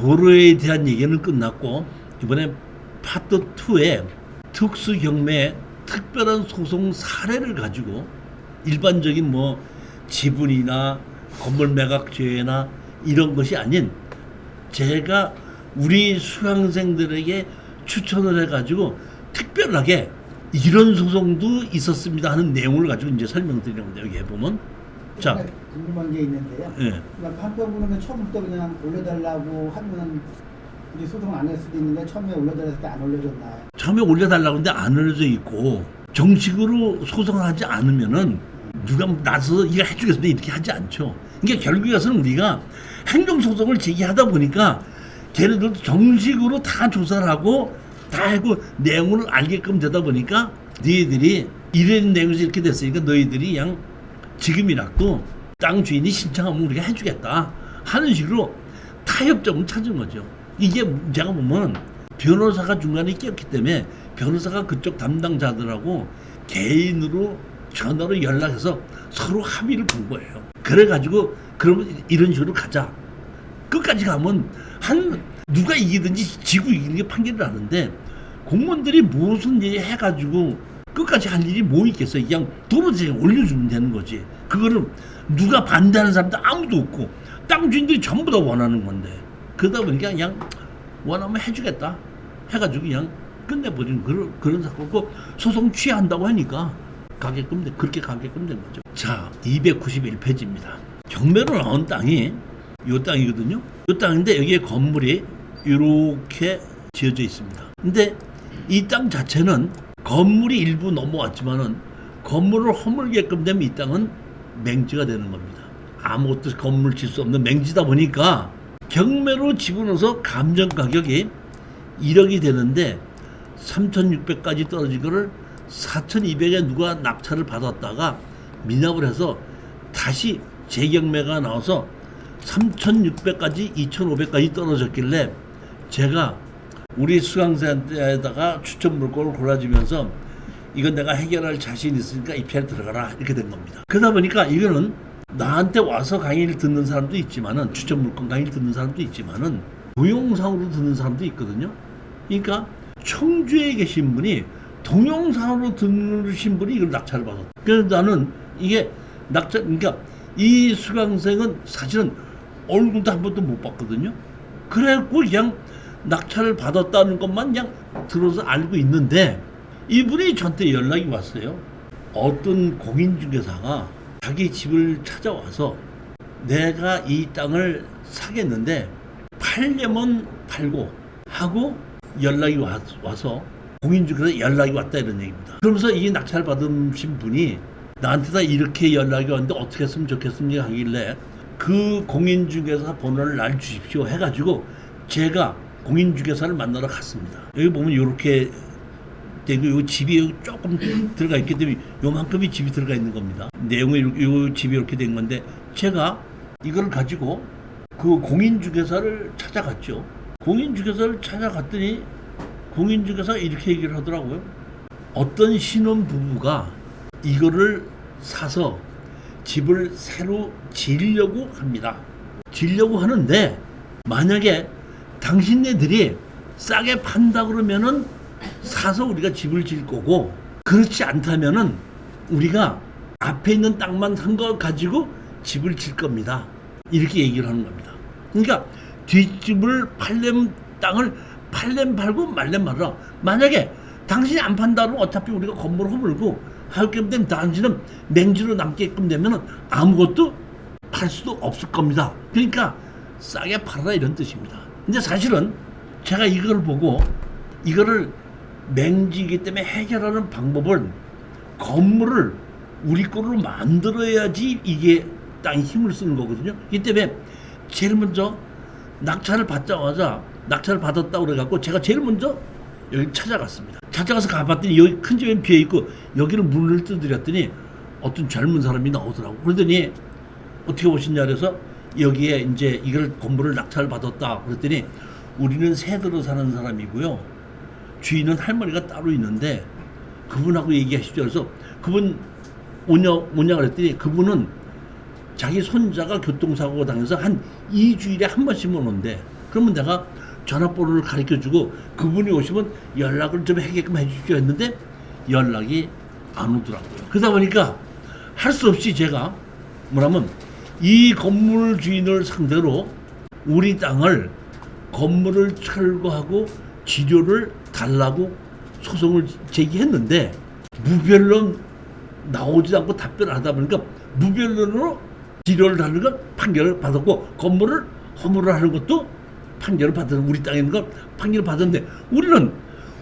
도로에 대한 얘기는 끝났고 이번에 파트 2에 특수경매 특별한 소송 사례를 가지고 일반적인 뭐 지분이나 건물 매각죄나 이런 것이 아닌 제가 우리 수강생들에게 추천을 해가지고 특별하게 이런 소송도 있었습니다 하는 내용을 가지고 이제 설명드리는 건데 여기에 보면 자 궁금한 게 있는데요. 예. 그러니까 판결문은 처음부터 그냥 올려달라고 하면 우리 소송 안 했을 수도 있는데 처음에 올려달랬을 때 안 올려줬나요? 처음에 올려달라고 하는데 안 올려져 있고 정식으로 소송을 하지 않으면은 누가 나서서 이거 해주겠습니다 이렇게 하지 않죠. 그러니까 결국에 가서는 우리가 행정소송을 제기하다 보니까 걔네들도 정식으로 다 조사를 하고 다 하고 내용을 알게끔 되다 보니까 너희들이 이런 내용에서 이렇게 됐으니까 너희들이 그냥 지금이라도 땅 주인이 신청하면 우리가 해주겠다 하는 식으로 타협점을 찾은 거죠. 이게 제가 보면 변호사가 중간에 끼었기 때문에 변호사가 그쪽 담당자들하고 개인으로 전화로 연락해서 서로 합의를 본 거예요. 그래가지고 그러면 이런 식으로 가자. 끝까지 가면 누가 이기든지 지고 이기는 게 판결이 나는데 공무원들이 무슨 일 해가지고 끝까지 할 일이 뭐 있겠어요. 그냥 도로에 올려주면 되는 거지. 그거를 누가 반대하는 사람도 아무도 없고 땅 주인들이 전부 다 원하는 건데 그러다 보니까 그냥 원하면 해주겠다 해가지고 그냥 끝내버리는 그런 사건이고 소송 취한다고 하니까 가게끔 그렇게 가게끔 된 거죠. 자 291페이지입니다. 경매로 나온 땅이 요 땅이거든요. 요 땅인데 여기에 건물이 이렇게 지어져 있습니다. 근데 이 땅 자체는 건물이 일부 넘어왔지만은 건물을 허물게끔 되면 이 땅은 맹지가 되는 겁니다. 아무것도 건물 질 수 없는 맹지다 보니까 경매로 집어넣어서 감정 가격이 1억이 되는데 3,600까지 떨어진 거를 4,200에 누가 낙찰을 받았다가 미납을 해서 다시 재경매가 나와서 3,600까지 2,500까지 떨어졌길래 제가 우리 수강생한테다가 추천 물건을 골라주면서 이건 내가 해결할 자신 있으니까 입찰에 들어가라 이렇게 된 겁니다. 그러다 보니까 이거는 나한테 와서 강의를 듣는 사람도 있지만은 추천 물건 강의를 듣는 사람도 있지만은 동영상으로 듣는 사람도 있거든요. 그러니까 청주에 계신 분이 동영상으로 들으신 분이 이걸 낙찰을 받았다. 그래서 나는 이게 낙찰 그러니까 이 수강생은 사실은 얼굴도 한 번도 못 봤거든요. 그래갖고 그냥 낙찰을 받았다는 것만 그냥 들어서 알고 있는데 이분이 저한테 연락이 왔어요. 어떤 공인중개사가 자기 집을 찾아와서 내가 이 땅을 사겠는데 팔려면 팔고 하고 연락이 와서 공인중개사 연락이 왔다 이런 얘기입니다. 그러면서 이 낙찰 받으신 분이 나한테다 이렇게 연락이 왔는데 어떻게 했으면 좋겠습니까 하길래 그 공인중개사 번호를 날 주십시오 해가지고 제가 공인중개사를 만나러 갔습니다. 여기 보면 이렇게 되고 이 집이 조금 들어가 있기 때문에 요만큼이 집이 들어가 있는 겁니다. 내용이 이 집이 이렇게 된 건데 제가 이걸 가지고 그 공인중개사를 찾아갔죠. 공인중개사를 찾아갔더니 공인중개사가 이렇게 얘기를 하더라고요. 어떤 신혼부부가 이거를 사서 집을 새로 지으려고 합니다. 지으려고 하는데 만약에 당신네들이 싸게 판다 그러면은 사서 우리가 집을 지을 거고 그렇지 않다면은 우리가 앞에 있는 땅만 산 거 가지고 집을 질 겁니다. 이렇게 얘기를 하는 겁니다. 그러니까 뒷집을 팔려면 땅을 팔려면 팔고 말려면 말아. 만약에 당신이 안 판다 그러면 어차피 우리가 건물을 허물고 하게끔 되면 당신은 맹지로 남게끔 되면 아무것도 팔 수도 없을 겁니다. 그러니까 싸게 팔아라 이런 뜻입니다. 근데 사실은 제가 이걸 보고 이거를 맹지이기 때문에 해결하는 방법은 건물을 우리 거로 만들어야지 이게 땅이 힘을 쓰는 거거든요. 이 때문에 제일 먼저 낙찰을 받자마자 낙찰을 받았다고 그래갖고 제가 제일 먼저 여기 찾아갔습니다. 찾아가서 가봤더니 여기 큰 집엔 비어있고 여기는 문을 두드렸더니 어떤 젊은 사람이 나오더라고. 그러더니 어떻게 오셨냐 그래서 여기에 이제 이걸 건물을 낙찰을 받았다 그랬더니 우리는 세대로 사는 사람이고요. 주인은 할머니가 따로 있는데 그분하고 얘기하시죠. 그래서 그분 오냐 그랬더니 그분은 자기 손자가 교통사고 당해서 한 2주일에 한 번씩만 오는데 그러면 내가 전화번호를 가르쳐주고 그분이 오시면 연락을 좀 하게끔 해주십시오 했는데 연락이 안 오더라고요. 그러다 보니까 할 수 없이 제가 뭐냐면 이 건물 주인을 상대로 우리 땅을 건물을 철거하고 지료를 달라고 소송을 제기했는데 무변론 나오지 않고 답변을 하다 보니까 무변론으로 지료를 달는 건 판결을 받았고 건물을 허물을 하는 것도 판결을 받았고 우리 땅에 있는 건 판결을 받았는데 우리는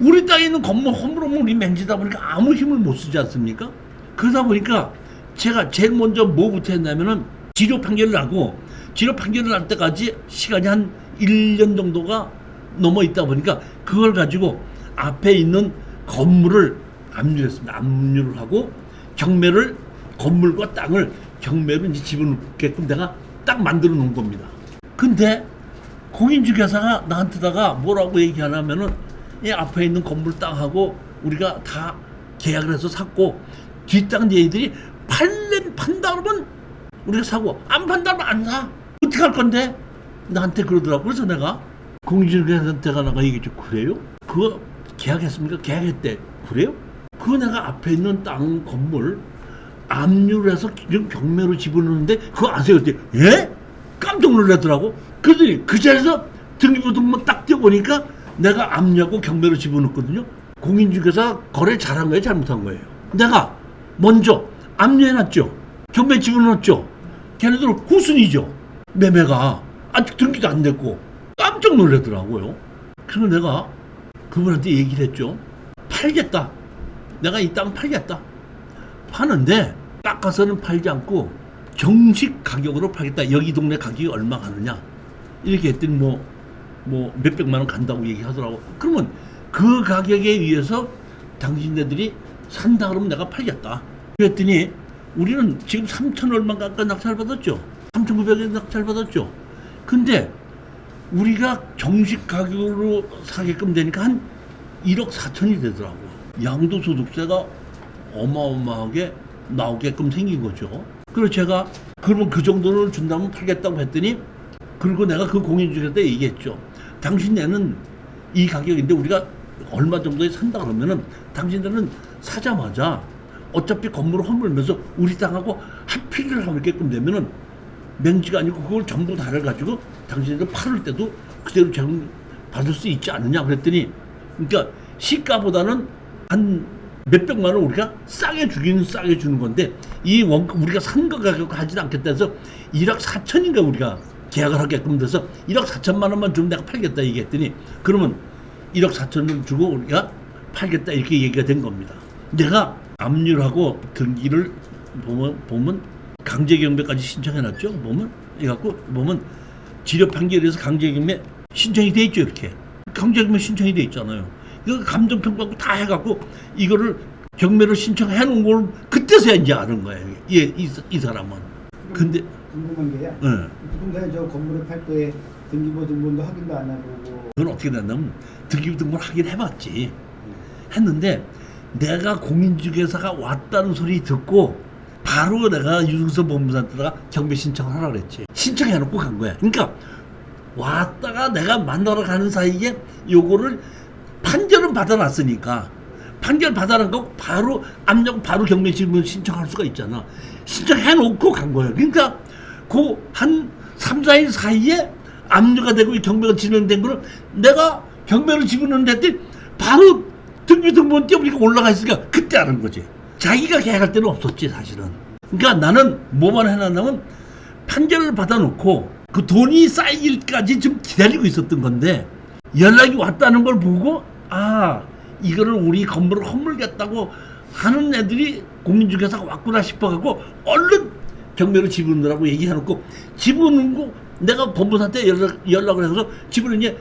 우리 땅에 있는 건물 허물하면 우리 맹지다 보니까 아무 힘을 못 쓰지 않습니까? 그러다 보니까 제가 제일 먼저 뭐부터 했냐면은 지료 판결을 하고 지료 판결을 할 때까지 시간이 한 1년 정도가 넘어 있다 보니까 그걸 가지고 앞에 있는 건물을 압류했습니다. 압류를 하고 경매를 건물과 땅을 경매로 이제 집어넣게끔 내가 딱 만들어 놓은 겁니다. 근데 공인중개사가 나한테다가 뭐라고 얘기하냐면은 이 앞에 있는 건물 땅하고 우리가 다 계약을 해서 샀고 뒷땅 얘들이 판다 그러면 우리가 사고 안 판다 그러면 안 사. 어떻게 할 건데? 나한테 그러더라고. 그래서 내가 공인중개사한테가 나가 얘기했죠. 그래요? 그거 계약했습니까? 계약했대. 그래요? 그거 내가 앞에 있는 땅 건물 압류를 해서 지금 경매로 집어넣는데 그거 아세요? 그때 예? 깜짝 놀라더라고. 그러더니 그 자리에서 등기부등본 딱 떼어보니까 내가 압류하고 경매로 집어넣거든요. 공인중개사 거래 잘한 거예요? 잘못한 거예요? 내가 먼저 압류해놨죠. 경매 집어넣었죠. 걔네들 후순위죠. 매매가 아직 등기도 안 됐고 깜짝 놀라더라고요. 그래서 내가 그분한테 얘기를 했죠. 팔겠다. 내가 이 땅 팔겠다. 파는데 깎아서는 팔지 않고 정식 가격으로 팔겠다. 여기 동네 가격이 얼마 가느냐. 이렇게 했더니 뭐 몇백만 원 간다고 얘기하더라고. 그러면 그 가격에 의해서 당신네들이 산다 그러면 내가 팔겠다. 그랬더니 우리는 지금 3천 얼마 가까이 낙찰 받았죠. 3,900원 낙찰 받았죠. 근데 우리가 정식 가격으로 사게끔 되니까 한 1억 4천이 되더라고. 양도소득세가 어마어마하게 나오게끔 생긴 거죠. 그래서 제가 그러면 그 정도를 준다면 팔겠다고 했더니 그리고 내가 그 공인중개사한테 얘기했죠. 당신네는 이 가격인데 우리가 얼마 정도에 산다 그러면은 당신들은 사자마자 어차피 건물을 허물면서 우리 땅하고 합의를 하게끔 되면은 맹지가 아니고 그걸 전부 다를 가지고 당신들 팔을 때도 그대로 제공 받을 수 있지 않느냐 그랬더니 그러니까 시가보다는 한 몇백만 원 우리가 싸게 주기는 싸게 주는 건데 이 우리가 산 거 가격 하지는 않겠다 해서 1억 4천인가 우리가 계약을 하게끔 돼서 1억 4천만 원만 주면 내가 팔겠다 얘기했더니 그러면 1억 4천을 주고 우리가 팔겠다 이렇게 얘기가 된 겁니다. 내가 압류하고 등기를 보면 강제경매까지 신청해놨죠. 보면 지료 판결에서 강제경매 신청이 돼 있죠. 이렇게 강제경매 신청이 돼 있잖아요. 이거 감정평가하고 다 해갖고 이거를 경매를 신청해 놓은 걸 그때서야 이제 아는 거예요. 이 사람은. 근데 궁금한 게요. 네. 부동산에 저 건물을 팔 때 등기부등본도 확인도 안 해보고 그건 어떻게 됐냐면 등기부등본 확인해봤지. 했는데 내가 공인중개사가 왔다는 소리 듣고 바로 내가 유승선 법무사한테다가 경매 신청을 하라 그랬지. 신청해놓고 간 거야. 그러니까 왔다가 내가 만나러 가는 사이에 요거를 판결은 받아놨으니까 판결 받아놓은 거 바로 압력 바로 경매 질문 신청할 수가 있잖아. 신청해놓고 간 거예요. 그러니까 그 한 3, 4일 사이에 압류가 되고 경매가 진행된 거를 내가 경매를 집어넣는데 바로 등기등본 띄어보니까 올라가 있으니까 그때 아는 거지. 자기가 계약할 때는 없었지 사실은. 그러니까 나는 뭐만 해놨냐면 판결을 받아놓고 그 돈이 쌓이기까지 좀 기다리고 있었던 건데 연락이 왔다는 걸 보고 이거를 우리 건물을 허물겠다고 하는 애들이 공인중개사가 왔구나 싶어갖고 얼른 경매로 집어넣으라고 얘기해놓고 집어넣고 내가 법무사한테 연락을 해서 집어넣으니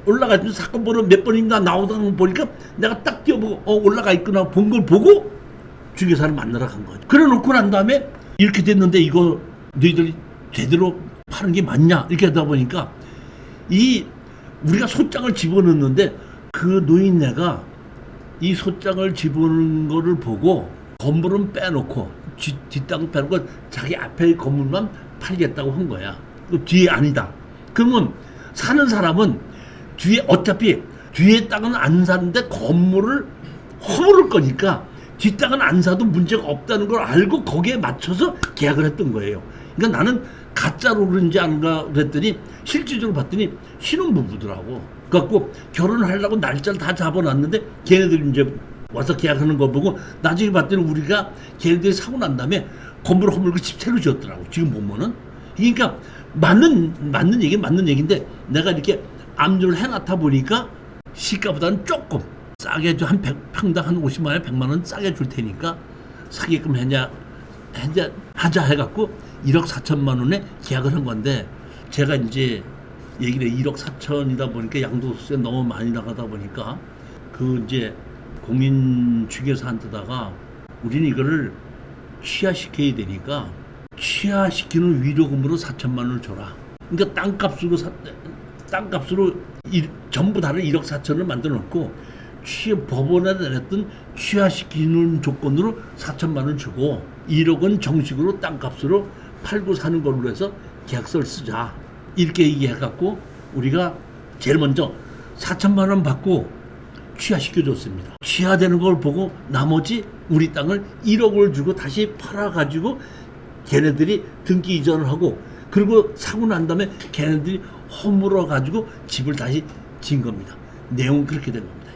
올라가 있는 사건 번호 몇 번인가 나오다는 거 보니까 내가 딱 띄워보고 올라가 있구나 본 걸 보고 중개사를 만나러 간 거지. 그래 놓고 난 다음에 이렇게 됐는데 이거 너희들이 제대로 파는 게 맞냐 이렇게 하다 보니까 우리가 소장을 집어넣는데 그 노인네가 이 소장을 집어넣는 거를 보고 건물은 빼놓고 뒷땅 빼놓고 자기 앞에 건물만 팔겠다고 한 거야. 그 뒤에 아니다. 그러면 사는 사람은 뒤에 어차피 뒤에 땅은 안 사는데 건물을 허물을 거니까 뒷 땅은 안 사도 문제가 없다는 걸 알고 거기에 맞춰서 계약을 했던 거예요. 그러니까 나는 가짜로 그런지 아닌가 그랬더니 실질적으로 봤더니 신혼부부더라고. 그래갖고 결혼을 하려고 날짜를 다 잡아놨는데 걔네들 이제 와서 계약하는 거 보고 나중에 봤더니 우리가 걔네들이 사고 난 다음에 건물을 허물고 집 새로 지었더라고. 지금 보면은. 그러니까 맞는 얘기인데 내가 이렇게 압류를 해놨다 보니까 시가보다는 조금 싸게 한 100평당 한 50만 원, 100만 원 싸게 줄 테니까 사게끔 하자 해갖고 1억 4천만 원에 계약을 한 건데 제가 이제 얘기를 1억 4천이다 보니까 양도소득세 너무 많이 나가다 보니까 그 이제 공인중개사한테다가 우리는 이거를 취하시켜야 되니까 취하시키는 위로금으로 4천만 원을 줘라. 그러니까 땅값으로 전부 다를 1억 4천을 만들어 놓고 법원에 내렸던 취하시키는 조건으로 4천만 원 주고 1억은 정식으로 땅값으로 팔고 사는 걸로 해서 계약서를 쓰자. 이렇게 얘기해갖고 우리가 제일 먼저 4천만 원 받고 취하시켜줬습니다. 취하되는 걸 보고 나머지 우리 땅을 1억을 주고 다시 팔아가지고 걔네들이 등기 이전을 하고 그리고 사고 난 다음에 걔네들이 허물어가지고 집을 다시 지은 겁니다. 내용은 그렇게 된 겁니다.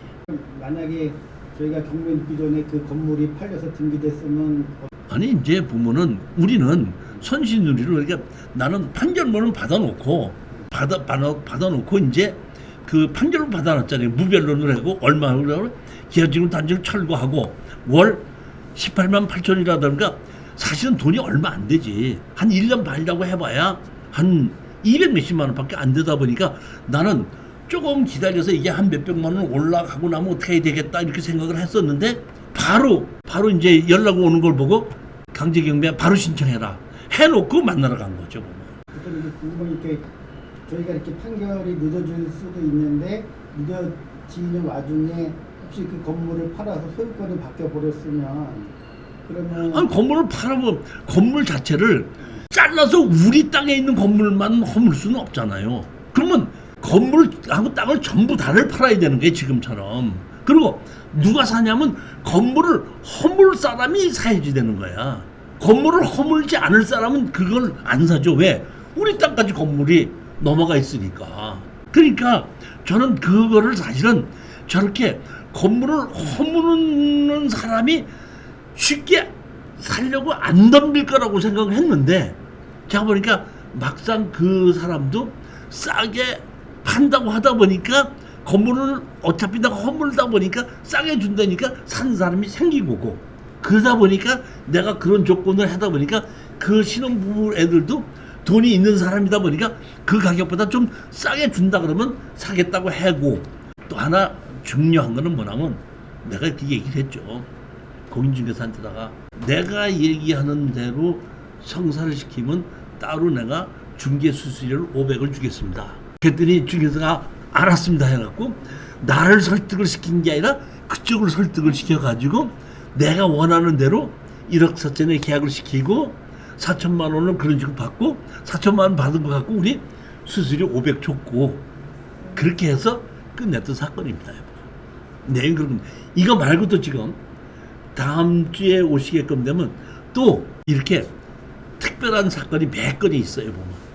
만약에 저희가 경매 넣기 전에 그 건물이 팔려서 등기됐으면 아니 이제 보면은 우리는 선신누리로 그러니까 나는 판결문을 받아놓고 이제 그 판결을 받아놨잖아요. 무변론을 하고 얼마로 기업지금 단지를 철거하고 월 18만 8천이라든가 사실은 돈이 얼마 안 되지. 한 1년 반이라고 해봐야 한 200 몇십만 원밖에 안 되다 보니까 나는 조금 기다려서 이게 한 몇백만 원 올라가고 나면 어떻게 해야 되겠다 이렇게 생각을 했었는데 바로 이제 연락 오는 걸 보고 강제경매 바로 신청해라 해놓고 만나러 간 거죠. 그래서 이제 궁금한 게 저희가 이렇게 판결이 늦어질 수도 있는데 늦어지는 와중에 혹시 그 건물을 팔아서 소유권이 바뀌어 버렸으면 그러면 아니 건물을 팔아보면 건물 자체를 잘라서 우리 땅에 있는 건물만 허물 수는 없잖아요. 그러면 건물하고 땅을 전부 다를 팔아야 되는 게 지금처럼. 그리고 누가 사냐면 건물을 허물 사람이 사야지 되는 거야. 건물을 허물지 않을 사람은 그걸 안 사죠. 왜? 우리 땅까지 건물이 넘어가 있으니까. 그러니까 저는 그거를 사실은 저렇게 건물을 허무는 사람이 쉽게 살려고 안 덤빌 거라고 생각을 했는데 제가 보니까 막상 그 사람도 싸게 판다고 하다 보니까 건물을 어차피 내가 허물다 보니까 싸게 준다니까 산 사람이 생긴 거고 그러다 보니까 내가 그런 조건을 하다 보니까 그 신혼부부 애들도 돈이 있는 사람이다 보니까 그 가격보다 좀 싸게 준다 그러면 사겠다고 하고 또 하나 중요한 거는 뭐냐면 내가 이렇게 얘기를 했죠. 공인중개사한테다가 내가 얘기하는 대로 성사를 시키면 따로 내가 중개수수료를 500을 주겠습니다. 그랬더니 중개사가 알았습니다 해갖고 나를 설득을 시킨 게 아니라 그쪽을 설득을 시켜가지고 내가 원하는 대로 1억 4천에 계약을 시키고 4천만 원을 그런 식으로 받고 4천만 원 받은 거 갖고 우리 수수료 500 줬고 그렇게 해서 끝냈던 사건입니다. 내용 그럼 이거 말고도 지금 다음 주에 오시게끔 되면 또 이렇게 특별한 사건이 몇 건이 있어요 보면.